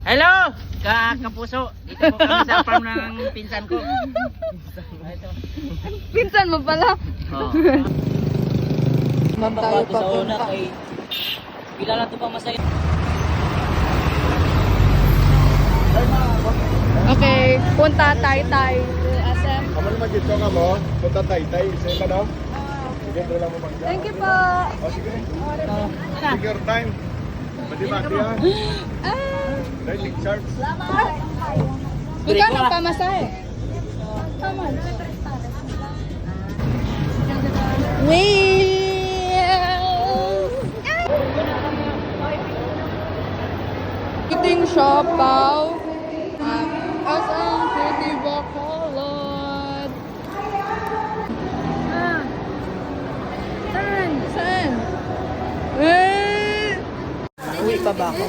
Hello! Kapuso. Dito po kami sa farm ng pinsan ko. Ito. Pinsan mo pala. Oh. Man tayo Sa una papunta. kay kilala to pa masaya. Okay, punta tayo SM. Kamu naman dito ka mo, punta Taytay, isa ka no? Sige, doon lang mo magka. Thank you po. O sige, take your time. Mati-mati ha. Dahil link sharks. Magkano ang pamasahe? Come on. Eating siopaw. Asang City Bacolod. Saan? Eh! Uwi pa ba ako?